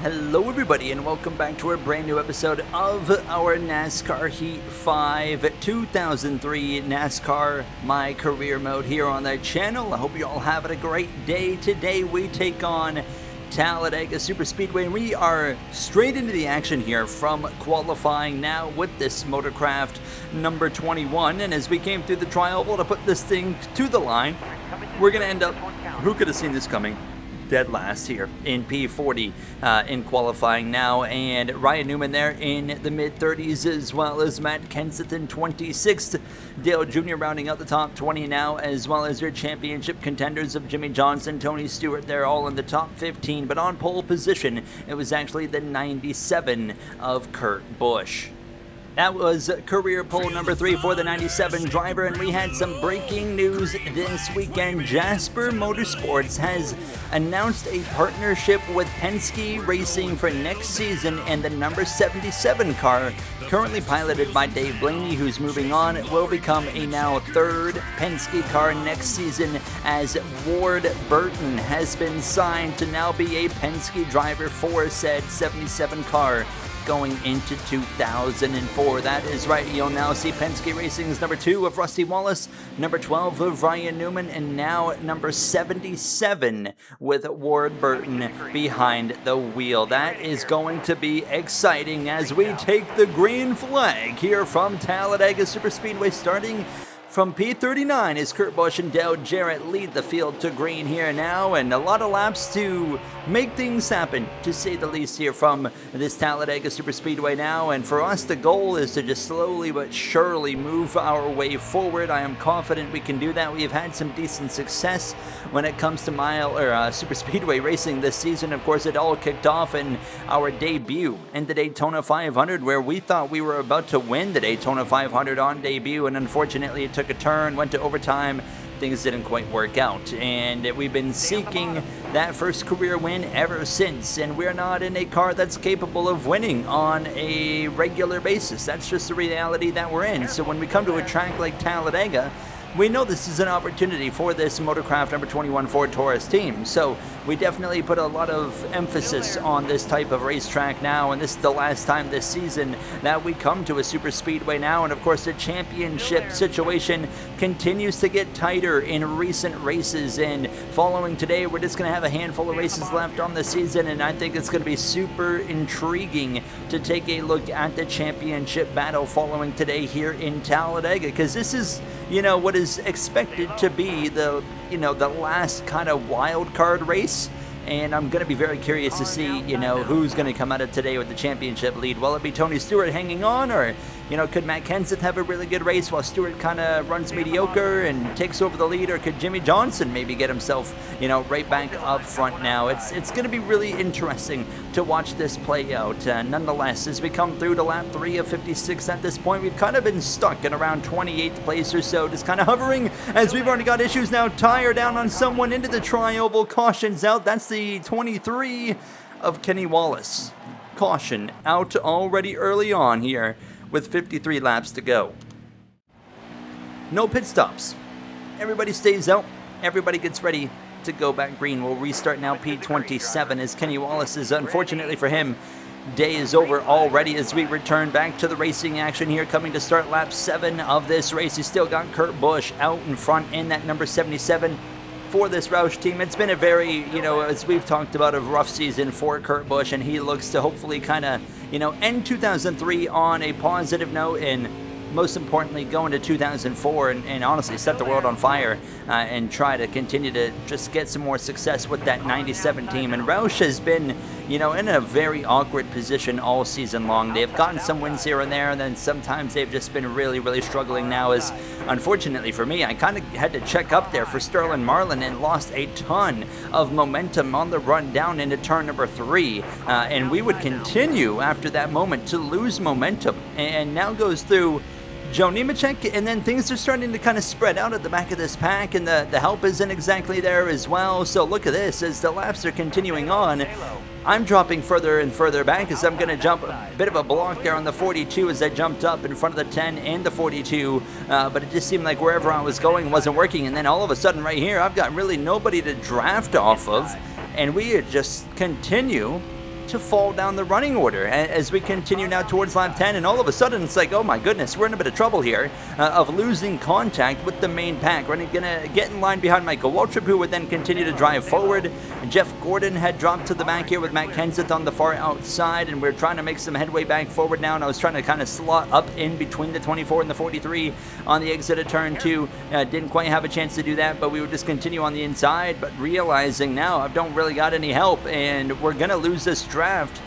Hello everybody and welcome back to a brand new episode of our NASCAR Heat 5 2003 NASCAR MyCareer mode here on the channel. I hope you all having a great day. Today we take on Talladega Superspeedway and we are straight into the action here from qualifying now with this Motorcraft number 21, and as we came through the tri-oval to put this thing to the line, we're going to end up, who could have seen this coming, dead last here in P40 in qualifying now, and Ryan Newman there in the mid-30s, as well as Matt Kenseth in 26th. Dale Jr. rounding out the top 20 now, as well as your championship contenders of Jimmy Johnson, Tony Stewart, they're all in the top 15, but on pole position, it was actually the 97 of Kurt Busch. That was career pole number 3 for the 97 driver, and we had some breaking news this weekend. Jasper Motorsports has announced a partnership with Penske Racing for next season, and the number 77 car, currently piloted by Dave Blaney, who's moving on, will become a now third Penske car next season, as Ward Burton has been signed to now be a Penske driver for said 77 car going into 2004. That is right, you'll now see Penske Racing's number 2 of Rusty Wallace, number 12 of Ryan Newman, and now number 77 with Ward Burton behind the wheel. That is going to be exciting as we take the green flag here from Talladega Superspeedway, starting from P39 as Kurt Busch and Dale Jarrett lead the field to green here now, and a lot of laps to make things happen, to say the least, here from this Talladega Superspeedway now. And for us, the goal is to just slowly but surely move our way forward. I am confident we can do that. We've had some decent success when it comes to Superspeedway racing this season. Of course, it all kicked off in our debut in the Daytona 500, where we thought we were about to win the Daytona 500 on debut, and unfortunately it took a turn, went to overtime. Things didn't quite work out, and we've been seeking that first career win ever since, and we're not in a car that's capable of winning on a regular basis. That's just the reality that we're in. So when we come to a track like Talladega, we know this is an opportunity for this Motorcraft number 21 Ford Taurus team. So we definitely put a lot of emphasis on this type of racetrack now, and this is the last time this season that we come to a super speedway now. And of course, the championship situation continues to get tighter in recent races, and following today, we're just going to have a handful of races left on the season, and I think it's going to be super intriguing to take a look at the championship battle following today here in Talladega, because this is, what is expected to be the last kind of wild card race. And I'm going to be very curious to see, who's going to come out of today with the championship lead. Will it be Tony Stewart hanging on, or, could Matt Kenseth have a really good race while Stewart kind of runs mediocre and takes over the lead, or could Jimmy Johnson maybe get himself, right back up front now? It's going to be really interesting to watch this play out. Nonetheless, as we come through to lap 3 of 56 at this point, we've kind of been stuck in around 28th place or so, just kind of hovering, as we've already got issues now. Tire down on someone into the tri-oval, cautions out. That's the 23 of Kenny Wallace. Caution out already early on here with 53 laps to go. No pit stops. Everybody stays out. Everybody gets ready to go back green. We'll restart now P27 as Kenny Wallace is, unfortunately for him, day is over already as we return back to the racing action here, coming to start lap 7 of this race. You still got Kurt Busch out in front in that number 77 for this Roush team. It's been a very, as we've talked about, a rough season for Kurt Busch, and he looks to hopefully kind of, end 2003 on a positive note, and most importantly, go into 2004 and honestly set the world on fire and try to continue to just get some more success with that 97 team. And Roush has been, in a very awkward position all season long. They've gotten some wins here and there, and then sometimes they've just been really, really struggling now, as unfortunately for me, I kind of had to check up there for Sterling Marlin and lost a ton of momentum on the run down into turn number 3. And we would continue after that moment to lose momentum, and now goes through Joe Nemechek, and then things are starting to kind of spread out at the back of this pack, and the help isn't exactly there as well. So look at this, as the laps are continuing on, I'm dropping further and further back as I'm going to jump a bit of a block there on the 42 as I jumped up in front of the 10 and the 42, but it just seemed like wherever I was going wasn't working, and then all of a sudden right here I've got really nobody to draft off of, and we just continue to fall down the running order as we continue now towards lap 10, and all of a sudden it's like, oh my goodness, we're in a bit of trouble here of losing contact with the main pack. We're going to get in line behind Michael Waltrip, who would then continue to drive forward. Jeff Gordon had dropped to the back here with Matt Kenseth on the far outside, and we're trying to make some headway back forward now, and I was trying to kind of slot up in between the 24 and the 43 on the exit of turn 2. Didn't quite have a chance to do that, but we would just continue on the inside, but realizing now I don't really got any help, and we're going to lose this draft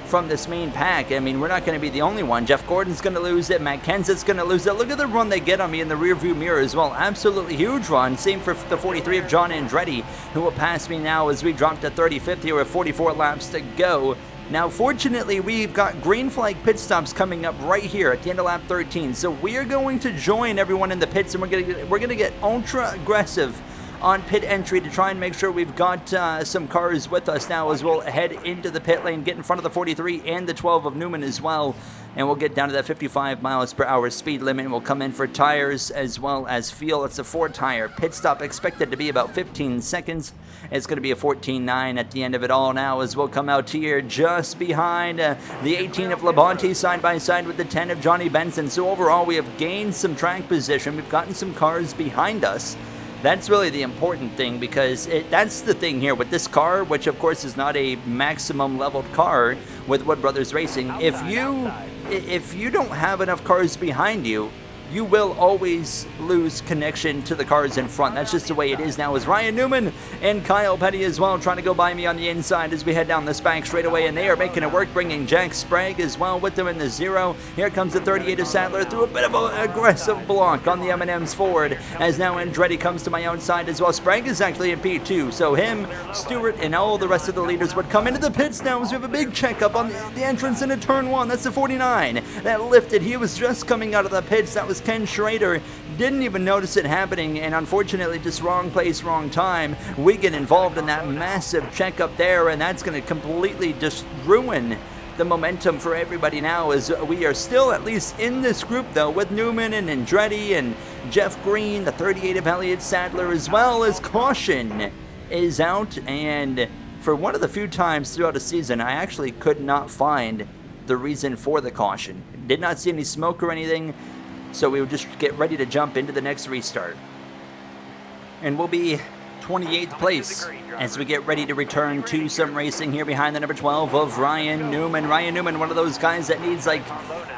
from this main pack. I mean, we're not going to be the only one. Jeff Gordon's going to lose it. Matt Kenseth's going to lose it. Look at the run they get on me in the rearview mirror as well. Absolutely huge run. Same for the 43 of John Andretti, who will pass me now as we drop to 35th here with 44 laps to go. Now, fortunately, we've got green flag pit stops coming up right here at the end of lap 13. So we are going to join everyone in the pits, and we're going to get ultra aggressive on pit entry to try and make sure we've got some cars with us now as we'll head into the pit lane, get in front of the 43 and the 12 of Newman as well, and we'll get down to that 55 miles per hour speed limit, and we'll come in for tires as well as fuel. It's a 4-tire pit stop, expected to be about 15 seconds. It's going to be a 14.9 at the end of it all now, as we'll come out here just behind the 18 of Labonte side by side with the 10 of Johnny Benson. So overall, we have gained some track position. We've gotten some cars behind us. That's really the important thing, because that's the thing here with this car, which of course is not a maximum leveled car with Wood Brothers Racing. If you don't have enough cars behind you, you will always lose connection to the cars in front. That's just the way it is now, as Ryan Newman and Kyle Petty as well trying to go by me on the inside as we head down this back straightaway, and they are making it work, bringing Jack Sprague as well with them in the 0. Here comes the 38 of Sadler through a bit of an aggressive block on the M&M's forward, as now Andretti comes to my own side as well. Sprague is actually in P2, so him, Stewart, and all the rest of the leaders would come into the pits now as we have a big checkup on the entrance into turn 1. That's the 49 that lifted. He was just coming out of the pits. That was Ken Schrader. Didn't even notice it happening, and unfortunately just wrong place, wrong time. We get involved in that massive checkup there, and that's going to completely just ruin the momentum for everybody now, as we are still at least in this group though, with Newman and Andretti and Jeff Green, the 38 of Elliott Sadler, as well as caution is out. And for one of the few times throughout the season, I actually could not find the reason for the caution. Did not see any smoke or anything. So we would just get ready to jump into the next restart. And we'll be 28th place as we get ready to return to some racing here behind the number 12 of Ryan Newman. Ryan Newman, one of those guys that needs like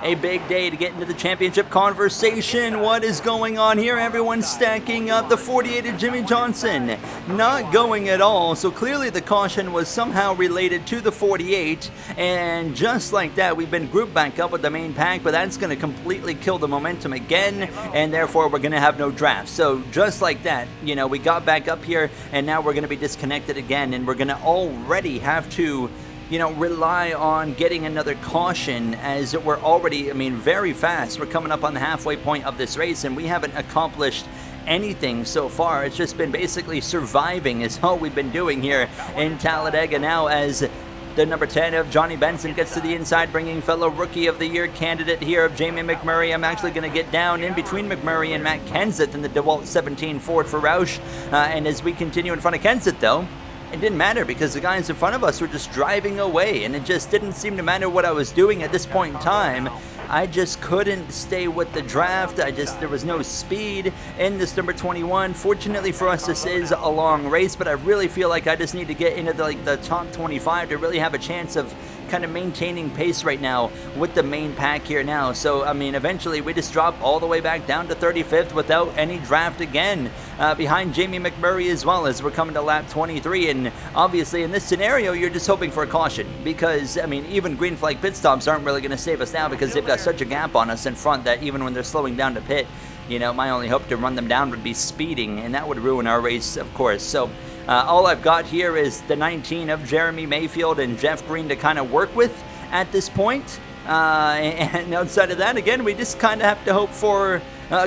a big day to get into the championship conversation. What is going on here? Everyone's stacking up. The 48 of Jimmy Johnson not going at all. So clearly the caution was somehow related to the 48. And just like that, we've been grouped back up with the main pack, but that's going to completely kill the momentum again. And therefore, we're going to have no draft. So just like that, you know, we got back up here, and now we're going to be disconnected again, and we're going to already have to, you know, rely on getting another caution, as we're already, I mean, very fast. We're coming up on the halfway point of this race, and we haven't accomplished anything so far. It's just been basically surviving is all we've been doing here in Talladega now, as the number 10 of Johnny Benson gets to the inside, bringing fellow Rookie of the Year candidate here of Jamie McMurray. I'm actually going to get down in between McMurray and Matt Kenseth in the DeWalt 17 Ford for Roush. And as we continue in front of Kenseth, though, it didn't matter, because the guys in front of us were just driving away, and it just didn't seem to matter what I was doing at this point in time. I just couldn't stay with the draft. There was no speed in this number 21. Fortunately for us, this is a long race, but I really feel like I just need to get into the top 25 to really have a chance of kind of maintaining pace right now with the main pack here now. So, I mean, eventually we just drop all the way back down to 35th without any draft again, behind Jamie McMurray as well, as we're coming to lap 23. And obviously in this scenario, you're just hoping for a caution, because, I mean, even green flag pit stops aren't really going to save us now, because they've got such a gap on us in front that even when they're slowing down to pit, you know, my only hope to run them down would be speeding, and that would ruin our race, of course. So all I've got here is the 19 of Jeremy Mayfield and Jeff Green to kind of work with at this point. And outside of that, again, we just kind of have to hope for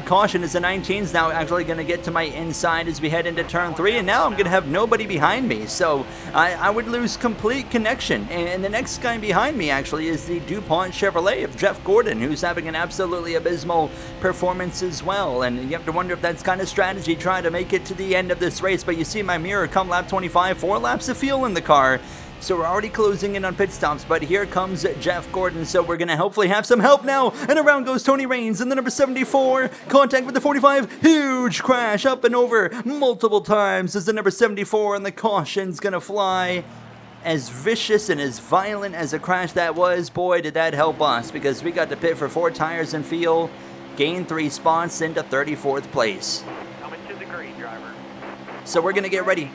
caution, as the 19's now actually going to get to my inside as we head into turn 3, and now I'm going to have nobody behind me, so I would lose complete connection. And the next guy behind me actually is the DuPont Chevrolet of Jeff Gordon, who's having an absolutely abysmal performance as well, and you have to wonder if that's kind of strategy, trying to make it to the end of this race. But you see my mirror come lap 25, 4 laps of fuel in the car. So we're already closing in on pit stops, but here comes Jeff Gordon, so we're going to hopefully have some help now. And around goes Tony Raines in the number 74. Contact with the 45. Huge crash up and over multiple times as the number 74, and the caution's going to fly. As vicious and as violent as a crash that was, boy, did that help us, because we got to pit for 4 tires and fuel, gain 3 spots into 34th place. Coming to the green, driver. So we're going to get ready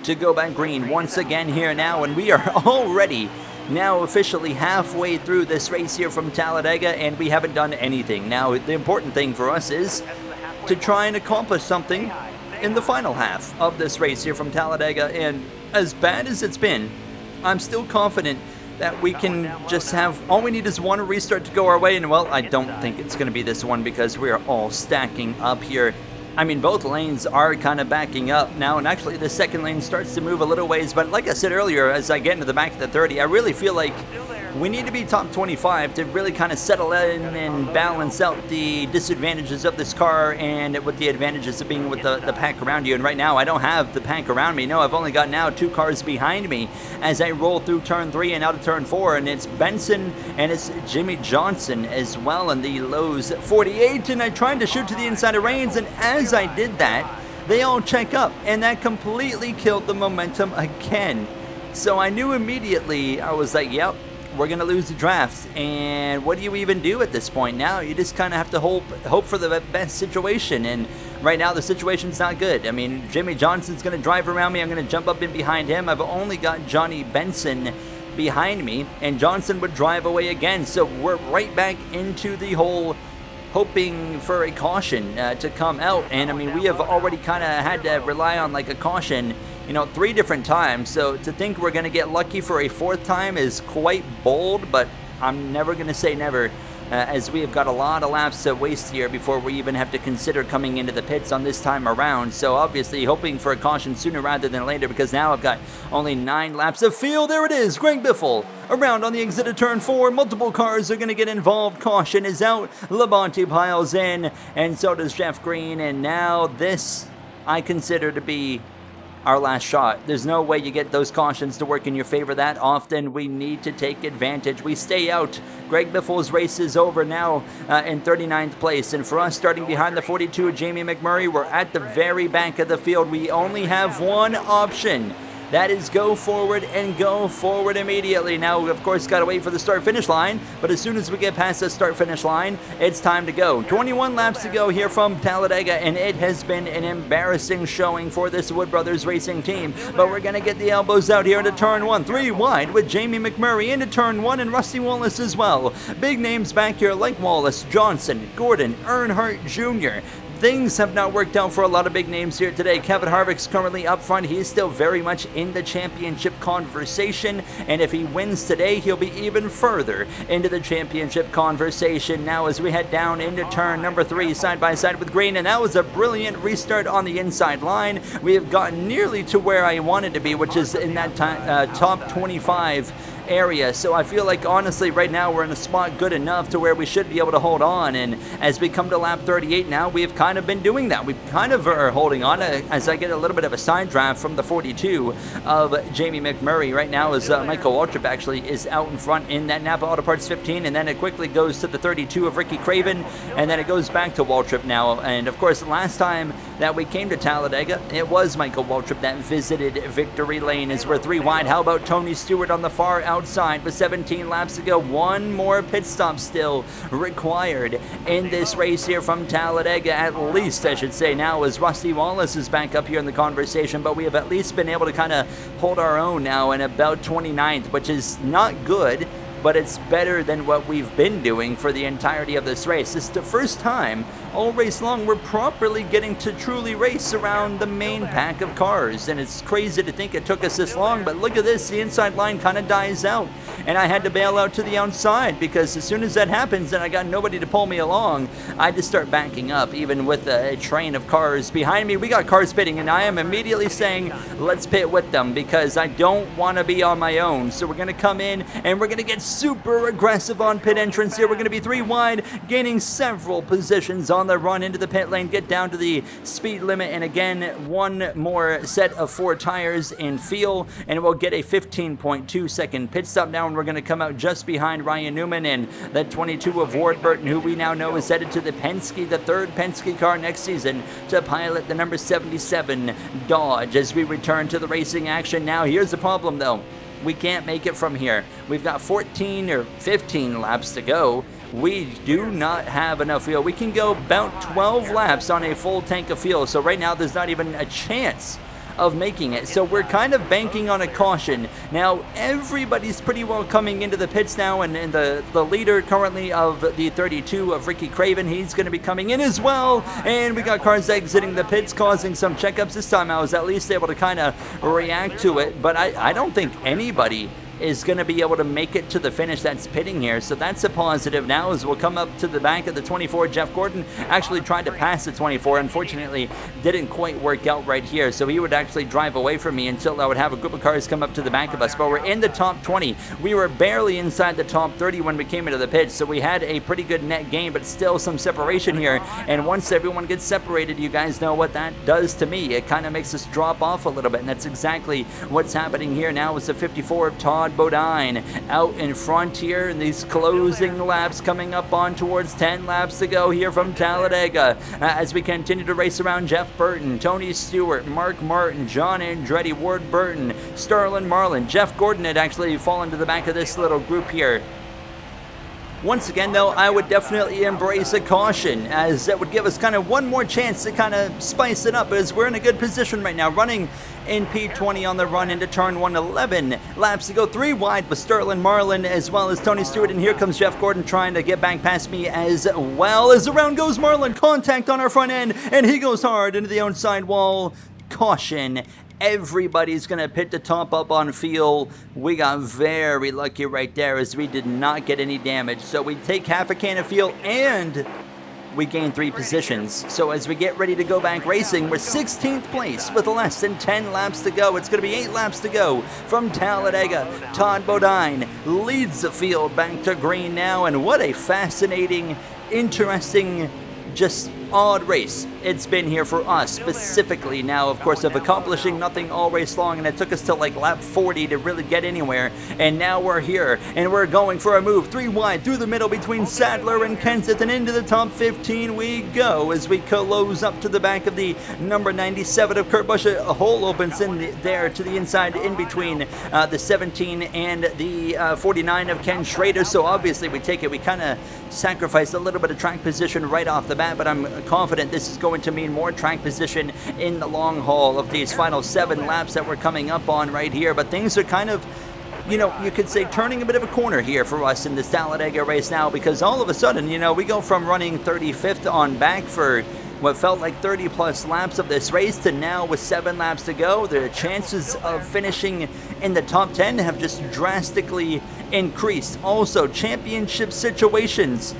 to go back green once again here now, and we are already now officially halfway through this race here from Talladega, and we haven't done anything. Now, the important thing for us is to try and accomplish something in the final half of this race here from Talladega, and as bad as it's been, I'm still confident that we can just have, all we need is one restart to go our way, and well, I don't think it's going to be this one because we are all stacking up here. I mean, both lanes are kind of backing up now, and actually the second lane starts to move a little ways, but like I said earlier, as I get into the back of the 30, I really feel like we need to be top 25 to really kind of settle in and balance out the disadvantages of this car and with the advantages of being with the pack around you. And right now, I don't have the pack around me. No, I've only got now 2 cars behind me as I roll through turn 3 and out of turn 4. And it's Benson and it's Jimmy Johnson as well in the Lowe's 48. And I tried to shoot to the inside of Raines, and as I did that, they all check up, and that completely killed the momentum again. So I knew immediately, I was like, yep, we're going to lose the draft. And what do you even do at this point now? You just kind of have to hope for the best situation. And right now the situation's not good. I mean, Jimmy Johnson's going to drive around me. I'm going to jump up in behind him. I've only got Johnny Benson behind me, and Johnson would drive away again. So we're right back into the whole hoping for a caution to come out. And I mean, we have already kind of had to rely on like a caution, 3 different times. So to think we're going to get lucky for a 4th time is quite bold, but I'm never going to say never, as we have got a lot of laps to waste here before we even have to consider coming into the pits on this time around. So obviously hoping for a caution sooner rather than later, because now I've got only 9 laps of field. There it is, Greg Biffle around on the exit of turn 4. Multiple cars are going to get involved. Caution is out. Labonte piles in, and so does Jeff Green. And now this I consider to be our last shot. There's no way you get those cautions to work in your favor that often. We need to take advantage. We stay out. Greg Biffle's race is over now in 39th place. And for us, starting behind the 42 of Jamie McMurray, we're at the very back of the field. We only have one option. That is go forward and go forward immediately. Now, we of course, got to wait for the start-finish line, but as soon as we get past the start-finish line, it's time to go. 21 laps to go here from Talladega, and it has been an embarrassing showing for this Wood Brothers Racing team, but we're going to get the elbows out here into turn 1. 3 wide with Jamie McMurray into turn 1, and Rusty Wallace as well. Big names back here like Wallace, Johnson, Gordon, Earnhardt Jr., Things have not worked out for a lot of big names here today. Kevin Harvick's currently up front. He is still very much in the championship conversation, and if he wins today, he'll be even further into the championship conversation. Now as we head down into turn number 3, side by side with Green, and that was a brilliant restart on the inside line. We have gotten nearly to where I wanted to be, which is in that top 25 area. So I feel like honestly right now we're in a spot good enough to where we should be able to hold on, and as we come to lap 38 now, we have kind of been doing that. We kind of are holding on as I get a little bit of a side draft from the 42 of Jamie McMurray. Right now as Michael Waltrip actually is out in front in that Napa Auto Parts 15, and then it quickly goes to the 32 of Ricky Craven, and then it goes back to Waltrip now. And of course last time that we came to Talladega, it was Michael Waltrip that visited victory lane as we're 3 wide. How about Tony Stewart on the far outside with 17 laps to go? One more pit stop still required in this race here from Talladega, at least I should say now, as Rusty Wallace is back up here in the conversation, but we have at least been able to kind of hold our own now in about 29th, which is not good, but it's better than what we've been doing for the entirety of this race. This is the first time all race long we're properly getting to truly race around the main pack of cars, and it's crazy to think it took us this long, but look at this, the inside line kind of dies out and I had to bail out to the outside because as soon as that happens and I got nobody to pull me along, I just start backing up, even with a train of cars behind me. We got cars pitting, and I am immediately saying, let's pit with them because I don't want to be on my own. So we're going to come in and we're going to get super aggressive on pit entrance here. We're going to be 3 wide, gaining several positions on the run into the pit lane, get down to the speed limit, and again, one more set of 4 tires in feel, and we'll get a 15.2 second pit stop now, and we're going to come out just behind Ryan Newman and the 22 of Ward Burton, who we now know is headed to the Penske, the 3rd Penske car next season, to pilot the number 77 Dodge as we return to the racing action. Now, here's the problem though. We can't make it from here. We've got 14 or 15 laps to go. We do not have enough fuel. We can go about 12 laps on a full tank of fuel. So right now there's not even a chance of making it. So we're kind of banking on a caution. Now everybody's pretty well coming into the pits now, and the leader currently of the 32 of Ricky Craven, he's going to be coming in as well. And we got cars exiting the pits, causing some checkups. This time I was at least able to kind of react to it, but I don't think anybody is going to be able to make it to the finish that's pitting here. So that's a positive now as we'll come up to the back of the 24. Jeff Gordon actually tried to pass the 24. Unfortunately, didn't quite work out right here. So he would actually drive away from me until I would have a group of cars come up to the back of us. But we're in the top 20. We were barely inside the top 30 when we came into the pits. So we had a pretty good net gain, but still some separation here. And once everyone gets separated, you guys know what that does to me. It kind of makes us drop off a little bit. And that's exactly what's happening here now with the 54 of Todd Bodine out in front here in these closing laps, coming up on towards 10 laps to go here from Talladega as we continue to race around Jeff Burton, Tony Stewart, Mark Martin, John Andretti, Ward Burton, Sterling Marlin. Jeff Gordon had actually fallen to the back of this little group here. Once again, though, I would definitely embrace a caution, as that would give us kind of one more chance to kind of spice it up, as we're in a good position right now, running in P20 on the run into turn 111. Laps to go, 3 wide with Sterling Marlin as well as Tony Stewart, and here comes Jeff Gordon trying to get back past me as well. As around goes Marlin, contact on our front end, and he goes hard into the outside wall. Caution. Everybody's going to pit to top up on fuel. We got very lucky right there as we did not get any damage. So we take half a can of fuel and we gain 3 positions. So as we get ready to go back racing, we're 16th place with less than 10 laps to go. It's going to be 8 laps to go from Talladega. Todd Bodine leads the field back to green now, and what a fascinating, interesting, just odd race it's been here for us specifically. Now, of course, of accomplishing nothing all race long, and it took us to like lap 40 to really get anywhere, and now we're here and we're going for a move 3 wide through the middle between Sadler and Kenseth, and into the top 15 we go as we close up to the back of the number 97 of Kurt Busch. A hole opens in there to the inside in between the 17 and the 49 of Ken Schrader. So obviously we take it. We kind of sacrificed a little bit of track position right off the bat, but I'm confident this is going to mean more track position in the long haul of these final 7 laps that we're coming up on right here. But things are kind of, you know, you could say turning a bit of a corner here for us in this Talladega race now, because all of a sudden, you know, we go from running 35th on back for what felt like 30 plus laps of this race to now with 7 laps to go, the chances of finishing in the top 10 have just drastically increased. Also, championship situations.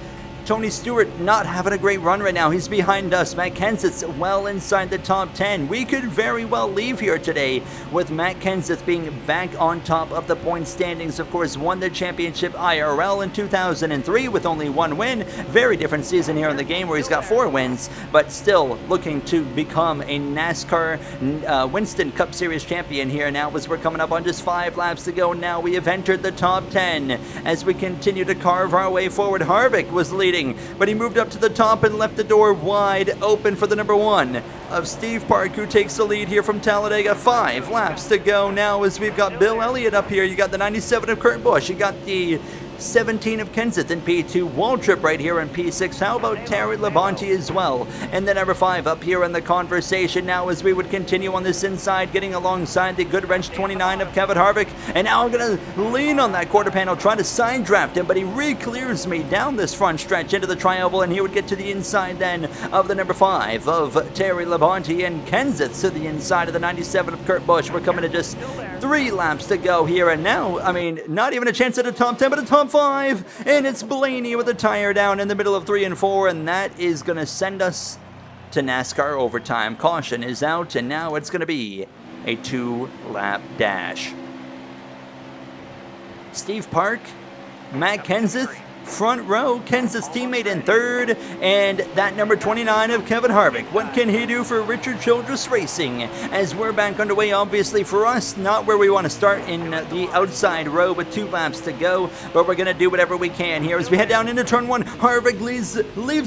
Tony Stewart not having a great run right now. He's behind us. Matt Kenseth's well inside the top 10. We could very well leave here today with Matt Kenseth being back on top of the point standings. Of course, won the championship IRL in 2003 with only 1 win. Very different season here in the game where he's got 4 wins, but still looking to become a NASCAR Winston Cup Series champion here now as we're coming up on just 5 laps to go. Now we have entered the top 10 as we continue to carve our way forward. Harvick was leading, but he moved up to the top and left the door wide open for the number 1 of Steve Park, who takes the lead here from Talladega. 5 laps to go now as we've got Bill Elliott up here. You got the 97 of Kurt Busch. You got the 17 of Kenseth in P2, Waltrip right here in P6. How about Terry Labonte as well? And the number 5 up here in the conversation now as we would continue on this inside, getting alongside the good wrench 29 of Kevin Harvick. And now I'm going to lean on that quarter panel, trying to side draft him, but he re-clears me down this front stretch into the tri-oval, and he would get to the inside then of the number 5 of Terry Labonte, and Kenseth to the inside of the 97 of Kurt Busch. We're coming to just 3 laps to go here, and now, I mean, not even a chance at a top 10, but a top 5, and it's Blaney with a tire down in the middle of 3 and 4, and that is going to send us to NASCAR overtime. Caution is out, and now it's going to be a 2-lap dash. Steve Park, Matt Kenseth, front row, Kenseth's teammate in third, and that number 29 of Kevin Harvick. What can he do for Richard Childress Racing? As we're back underway, obviously for us, not where we want to start in the outside row with 2 laps to go, but we're going to do whatever we can here as we head down into turn 1. Harvick leaves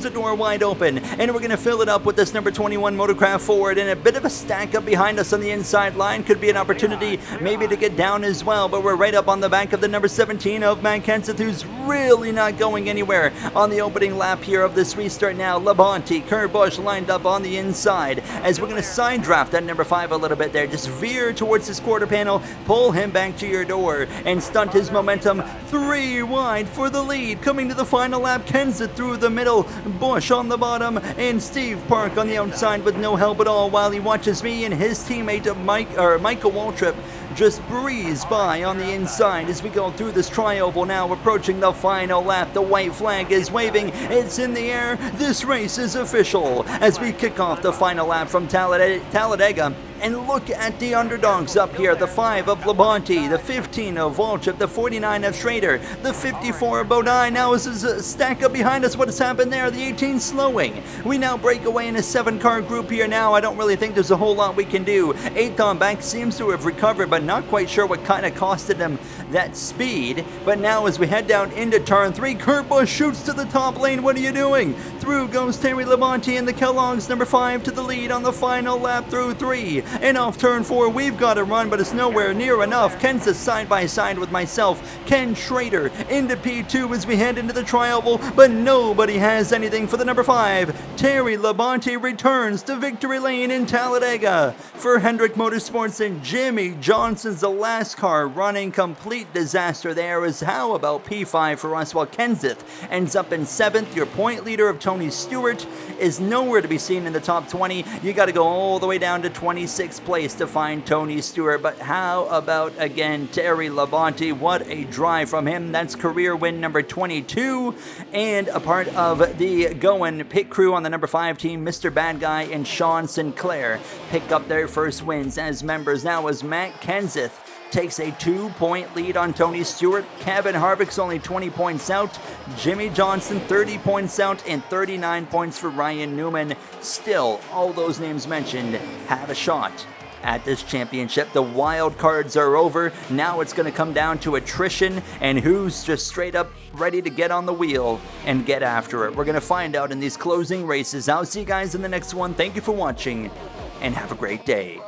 the door wide open, and we're going to fill it up with this number 21 Motorcraft Ford, and a bit of a stack up behind us on the inside line. Could be an opportunity maybe to get down as well, but we're right up on the back of the number 17 of Matt Kenseth, who's really not going anywhere on the opening lap here of this restart now. Labonte, Kurt Busch lined up on the inside as we're going to side draft that number 5 a little bit there. Just veer towards his quarter panel, pull him back to your door, and stunt his momentum. 3 wide for the lead. Coming to the final lap, Kenseth through the middle, Busch on the bottom, and Steve Park on the outside with no help at all while he watches me and his teammate Michael Waltrip just breeze by on the inside as we go through this tri-oval now, approaching the final lap. The white flag is waving, it's in the air, this race is official as we kick off the final lap from Talladega. And look at the underdogs up here. The 5 of Labonte, the 15 of Waltrip, the 49 of Schrader, the 54 of Bodine. Now is a stack up behind us. What has happened there? The 18 slowing. We now break away in a 7-car group here now. I don't really think there's a whole lot we can do. 8th on back seems to have recovered, but not quite sure what kind of costed him that speed. But now as we head down into turn 3, Kurt Busch shoots to the top lane. What are you doing? Through goes Terry Labonte and the Kellogg's number 5 to the lead on the final lap through 3. And off turn 4, we've got to run, but it's nowhere near enough. Kenseth side by side with myself, Ken Schrader into P2 as we head into the tri-oval, but nobody has anything for the number 5. Terry Labonte returns to victory lane in Talladega. For Hendrick Motorsports and Jimmy Johnson's the last car running. Complete disaster there. Is how about P5 for us, while Kenseth ends up in 7th. Your point leader of Tony Stewart is nowhere to be seen in the top 20. You got to go all the way down to 26th place to find Tony Stewart. But how about again Terry Labonte? What a drive from him. That's career win number 22, and a part of the Goin pit crew on the number 5 team. Mr. Bad Guy and Sean Sinclair pick up their first wins as members. Now as Matt Kenseth takes a 2-point lead on Tony Stewart. Kevin Harvick's only 20 points out. Jimmy Johnson 30 points out, and 39 points for Ryan Newman. Still, all those names mentioned have a shot at this championship. The wild cards are over. Now it's going to come down to attrition and who's just straight up ready to get on the wheel and get after it. We're going to find out in these closing races. I'll see you guys in the next one. Thank you for watching and have a great day.